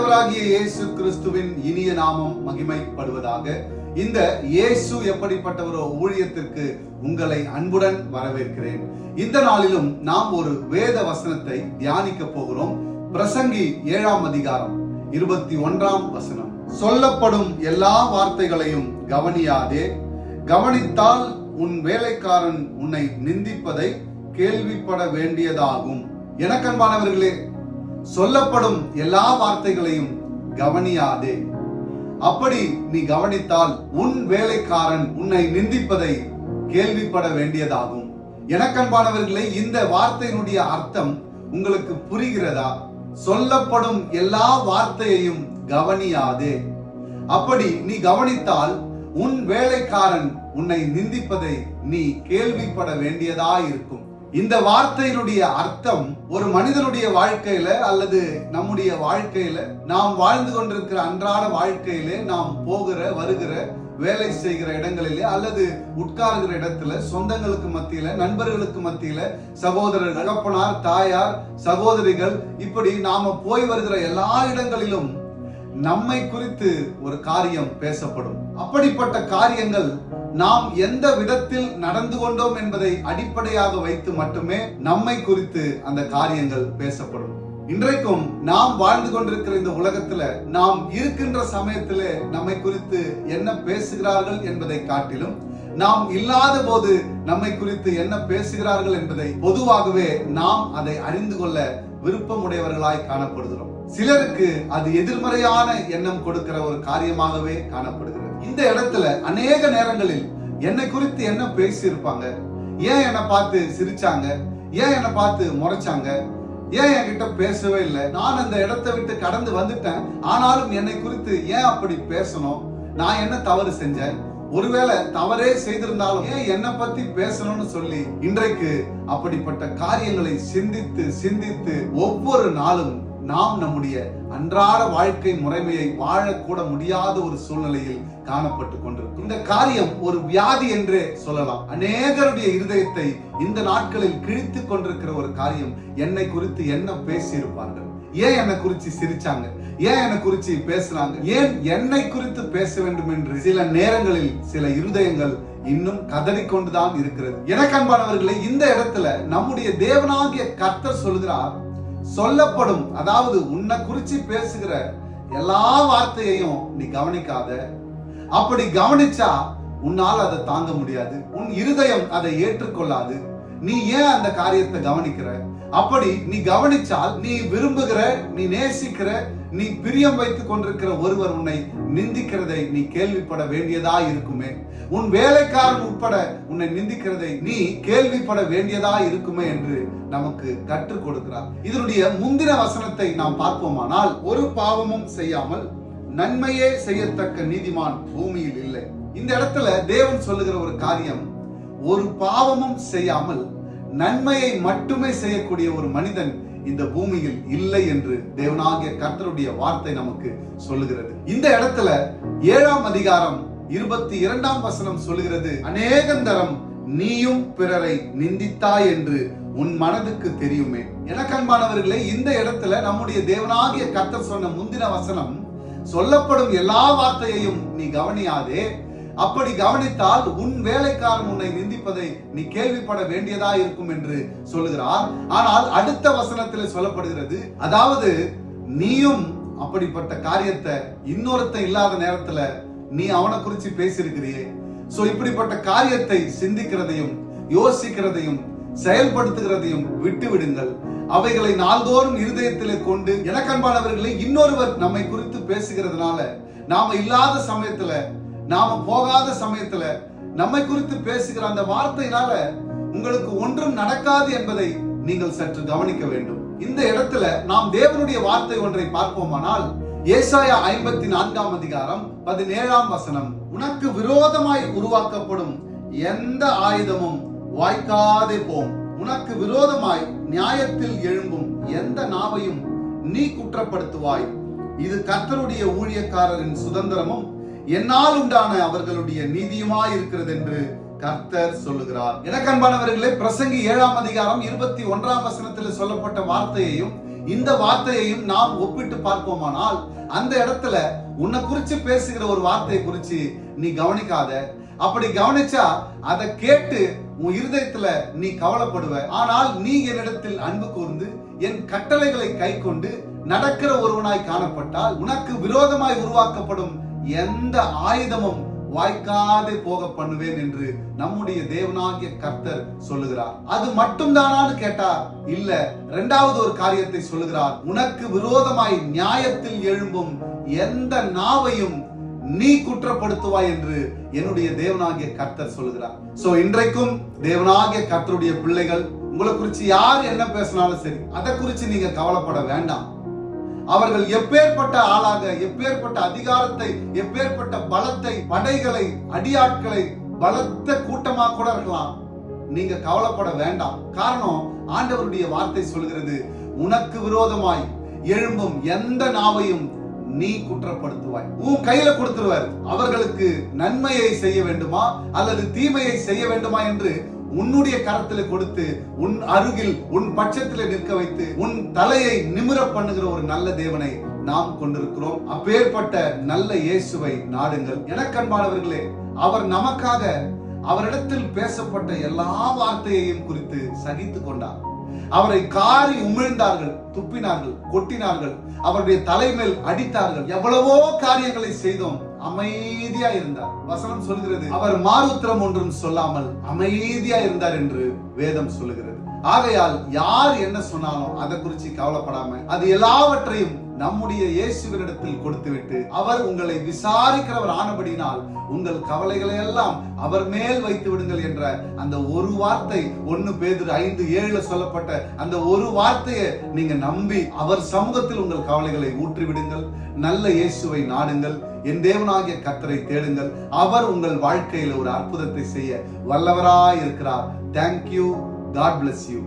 ஆண்டவராகிய இயேசு கிறிஸ்துவின் இனிய நாமம் மகிமைப்படுவதாக. இந்த இயேசு எப்படிப்பட்டவரோ ஊழியத்திற்கு உங்களை அன்புடன் வரவேற்கிறேன். இந்த நாளிலும் நாம் ஒரு வேத வசனத்தை தியானிக்க போகிறோம். பிரசங்கி 7ஆம் அதிகாரம் 21ஆம் வசனம். சொல்லப்படும் எல்லா வார்த்தைகளையும் கவனியாதே, கவனித்தால் உன் வேலைக்காரன் உன்னை நிந்திப்பதை கேள்விப்பட வேண்டியதாகும். எனக்கன்பானவர்களே, சொல்லப்படும் எல்லா வார்த்தைகளையும் கவனியாதே. அப்படி நீ கவனித்தால் உன் வேலைக்காரன் உன்னை நிந்திப்பதை கேள்விப்பட வேண்டியதாகும். எனக்கன்பானவர்களே, இந்த வார்த்தையினுடைய அர்த்தம் உங்களுக்கு புரிகிறதா? சொல்லப்படும் எல்லா வார்த்தையையும் கவனியாதே. அப்படி நீ கவனித்தால் உன் வேலைக்காரன் உன்னை நிந்திப்பதை நீ கேள்விப்பட வேண்டியதா இருக்கும். இந்த வார்த்தையினுடைய அர்த்தம் ஒரு மனிதனுடைய வாழ்க்கையில அல்லது நம்முடைய வாழ்க்கையில நாம் வாழ்ந்து கொண்டிருக்கிற அன்றாட வாழ்க்கையிலே நாம் போகிற வருகிற வேலை செய்கிற இடங்களிலே அல்லது உட்கார்கிற இடத்துல சொந்தங்களுக்கு மத்தியில நண்பர்களுக்கு மத்தியில சகோதரர் தகப்பனார் தாயார் சகோதரிகள் இப்படி நாம போய் வருகிற எல்லா இடங்களிலும் நம்மை குறித்து ஒரு காரியம் பேசப்படும். அப்படிப்பட்ட காரியங்கள் நாம் எந்த விதத்தில் நடந்து கொண்டோம் என்பதை அடிப்படையாக வைத்து மட்டுமே நம்மை குறித்து அந்த காரியங்கள் பேசப்படும். இன்றைக்கும் நாம் வாழ்ந்து கொண்டிருக்கிற இந்த உலகத்துல நாம் இருக்கின்ற சமயத்திலே நம்மை குறித்து என்ன பேசுகிறார்கள் என்பதை காட்டிலும் நாம் இல்லாத போது நம்மை குறித்து என்ன பேசுகிறார்கள் என்பதை பொதுவாகவே நாம் அதை அறிந்து கொள்ள விருப்பமுடையவர்களாய் காணப்படுகிறோம். சிலருக்கு அது எதிர்மறையான எண்ணம் கொடுக்கிற ஒரு காரியமாகவே காணப்படுகிறது. இந்த இடத்துல அநேக நேரங்களில் என்னை குறித்து என்ன பேசி இருப்பாங்க, ஏன் என்னை பார்த்து சிரிச்சாங்க, ஏன் என்னை பார்த்து முறைச்சாங்க, ஏன் என்கிட்ட பேசவே இல்லை, நான் அந்த இடத்தை விட்டு கடந்து வந்துட்டேன், ஆனாலும் என்னை குறித்து ஏன் அப்படி பேசணும், நான் என்ன தவறு செஞ்சேன், ஒருவேளை தவறே செய்திருந்தாலும் ஏன் என்னை பத்தி பேசணும்னு சொல்லி இன்றைக்கு அப்படிப்பட்ட காரியங்களை சிந்தித்து சிந்தித்து ஒவ்வொரு நாளும் நாம் நம்முடைய அன்றாட வாழ்க்கை முறைமையை வாழக்கூட முடியாத ஒரு சூழ்நிலையில் காணப்பட்டு கொண்டிருக்கும். இந்த காரியம் ஒரு வியாதி என்றே சொல்லலாம். அநேகருடைய இருதயத்தை இந்த நாட்களில் கிழித்து கொண்டிருக்கிற ஒரு காரியம். என்னை குறித்து என்ன பேசி இருப்பார்கள், ஏன் என்னை குறித்து சிரிச்சாங்க, ஏன் என்னை குறித்து பேசுறாங்க, ஏன் என்னை குறித்து பேச வேண்டும் என்று சில நேரங்களில் சில இருதயங்கள் இன்னும் கதறிக்கொண்டுதான் இருக்கிறது. எனக்கு அன்பானவர்களே, இந்த இடத்துல நம்முடைய தேவனாகிய கர்த்தர் சொல்கிறார், சொல்லப்படும், அதாவது உன்னை குறிச்சு பேசுகிற எல்லா வார்த்தையையும் நீ கவனிக்காத. அப்படி கவனிச்சா உன்னால் அதை தாங்க முடியாது, உன் இருதயம் அதை ஏற்றுக்கொள்ளாது. நீ ஏன் அந்த காரியத்தை கவனிக்கிற? அப்படி நீ கவனிச்சால் நீ விரும்புகிற, நீ நேசிக்கிற, நீ பிரியம் வைத்துக் கொண்டிருக்கிற ஒருவர் உன்னை நிந்திக்கிறதை நீ கேள்விப்பட வேண்டியதா இருக்குமே. உன் வேலைக்காரன் உட்பட உன்னை நிந்திக்கிறதை நீ கேள்விப்பட வேண்டியதா இருக்குமே என்று நமக்கு கற்றுக் கொடுக்கிறார். இதனுடைய முந்தின வசனத்தை நாம் பார்ப்போமானால், ஒரு பாவமும் செய்யாமல் நன்மையே செய்யத்தக்க நீதிமான் பூமியில் இல்லை. இந்த இடத்துல தேவன் சொல்லுகிற ஒரு காரியம், ஒரு பாவமும் செய்யாமல் நன்மையை மட்டுமே செய்யக்கூடிய ஒரு மனிதன் இந்த பூமியில் இல்லை என்று தேவனாகிய கர்த்தருடைய வார்த்தை நமக்கு சொல்லுகிறது. இந்த இடத்துல 7ஆம் அதிகாரம் 22ஆம் வசனம் சொல்லுகிறது, அநேகந்தரம் நீயும் பிறரை நிந்தித்தாய் என்று உன் மனதுக்கு தெரியுமே. எனக்கு அன்பானவர்களே, இந்த இடத்துல நம்முடைய தேவனாகிய கர்த்தர் சொன்ன முந்தின வசனம், சொல்லப்படும் எல்லா வார்த்தையையும் நீ கவனியாதே, அப்படி கவனித்தால் உன் வேலைக்காரன் உன்னை நிந்திப்பதை நீ கேள்விப்பட வேண்டியதா இருக்கும் என்று சொல்லுகிறார். ஆனால் அடுத்த வசனத்தில் சொல்லப்படுகிறது, அதாவது நீயும் அப்படிப்பட்ட காரியத்தை இன்னொருத்தன் இல்லாத நேரத்துல நீ அவனை குறிச்சு பேசியிருக்கிறியே. சோ இப்படிப்பட்ட காரியத்தை சிந்திக்கிறதையும் யோசிக்கிறதையும் செயல்படுத்துகிறதையும் விட்டு விடுங்கள். அவைகளை நாள்தோறும் இருதயத்திலே கொண்டு, எனக்கன்பானவர்களை, இன்னொருவர் நம்மை குறித்து பேசுகிறதுனால, நாம இல்லாத சமயத்துல, நாம போகாத சமயத்துல நம்மை குறித்து பேசுகிற அந்த வார்த்தையினால உங்களுக்கு ஒன்றும் நடக்காது என்பதை நீங்கள் சற்று கவனிக்க வேண்டும். இந்த இடத்துல நாம் தேவனுடைய வார்த்தை ஒன்றை பார்ப்போமானால், ஏசாயா 54ஆம் அதிகாரம் 17ஆம் வசனம், உனக்கு விரோதமாய் உருவாக்கப்படும் எந்த ஆயுதமும் வாய்க்காதே போம், உனக்கு விரோதமாய் நியாயத்தில் எழும்பும் எந்த நாவையும் நீ குற்றப்படுத்துவாய், இது கர்த்தருடைய ஊழியக்காரரின் சுதந்திரமும் என்னால் உண்டான அவர்களுடைய நீதியுமாய் இருக்கிறது என்று கர்த்தர் சொல்லுகிறார். எனக்கு அன்பானவர்களே, பிரசங்கி 7ஆம் அதிகாரம் 21ஆம் வசனத்தில் சொல்லப்பட்ட வார்த்தையையும் இந்த வார்த்தையையும் நாம் ஒப்பிட்டு பார்ப்போமானால், அந்த இடத்துல உன்னை குறிச்சு பேசுகிற ஒரு வார்த்தையை குறிச்சு நீ கவனிக்காத. அப்படி கவனிச்சா அதை கேட்டு உன் இருதயத்துல நீ கவலைப்படுவ. ஆனால் நீ என்னிடத்தில் அன்பு கூர்ந்து என் கட்டளைகளை கை கொண்டு நடக்கிற ஒருவனாய் காணப்பட்டால் உனக்கு விரோதமாய் உருவாக்கப்படும் எந்த ஆயுதமும் வாய்க்காதே போக பண்ணுவேன் என்று நம்முடைய தேவனாகிய கர்த்தர் சொல்லுகிறார். அது மட்டும் தானான்னு கேட்டா இல்ல, இரண்டாவது ஒரு காரியத்தை சொல்லுகிறார். உனக்கு விரோதமாய் நியாயத்தில் எழும்பும் எந்த நாவையும் நீ குற்றப்படுத்துவாய் என்று என்னுடைய தேவனாகிய கர்த்தர் சொல்லுகிறார். சோ இன்றைக்கும் தேவனாகிய கர்த்தருடைய பிள்ளைகள், உங்களை குறிச்சு யார் என்ன பேசினாலும் சரி, அதை குறிச்சு நீங்க கவலைப்பட வேண்டாம். அவர்கள் எப்பேற்பட்ட ஆளாக, எப்பேற்பட்ட அதிகாரத்தை, எப்பேற்பட்ட பலத்தை, படைகளை, அடியாட்களை, பலத்த கூட்டமாக கூட இருக்கலாம், நீங்க கவலைப்பட வேண்டாம். காரணம், ஆண்டவருடைய வார்த்தை சொல்கிறது, உனக்கு விரோதமாய் எழும்பும் எந்த நாவையும் நீ குற்றப்படுத்துவாய். உன் கையில கொடுத்துருவார். அவர்களுக்கு நன்மையை செய்ய வேண்டுமா அல்லது தீமையை செய்ய வேண்டுமா என்று உன்னுடைய கரத்தில் கொடுத்து உன் அருகில் உன் பட்சத்தில் நிற்க வைத்து உன் தலையை நிமிர பண்ணுகிற ஒரு நல்ல தேவனை நாம் கொண்டிருக்கிறோம். அப்பேற்பட்ட நல்ல இயேசுவை நாடுங்கள். எனக்கன்பானவர்களே, அவர் நமக்காக அவரிடத்தில் பேசப்பட்ட எல்லா வார்த்தையையும் குறித்து சகித்துக் கொண்டார். அவரை காரி உமிழ்ந்தார்கள், துப்பினார்கள், கொட்டினார்கள், அவருடைய தலைமேல் அடித்தார்கள், எவ்வளவோ காரியங்களை செய்தோம். அமைதியா இருந்தார். வசனம் சொல்கிறது, அவர் மாறுத்திரம் ஒன்றும் சொல்லாமல் அமைதியா இருந்தார் என்று வேதம் சொல்லுகிறது. ஆகையால் யார் என்ன சொன்னாலும் அதை குறித்து கவலைப்படாம அது எல்லாவற்றையும் நம்முடைய இயேசுவினிடத்தில் கொடுத்துவிட்டு அவர் உங்களை விசாரிக்கிறவர் ஆனபடினால் உங்கள் கவலைகளை எல்லாம் அவர் மேல் வைத்து விடுங்கள் என்ற அந்த ஒரு வார்த்தை, 1 பேதுரு 5:7 சொல்லப்பட்ட அந்த ஒரு வார்த்தையை நீங்க நம்பி அவர் சமூகத்தில் உங்கள் கவலைகளை ஊற்றி விடுங்கள். நல்ல இயேசுவை நாடுங்கள். என் தேவனாகிய கர்த்தரை தேடுங்கள். அவர் உங்கள் வாழ்க்கையில் ஒரு அற்புதத்தை செய்ய வல்லவராய் இருக்கிறார். Thank you. God bless you.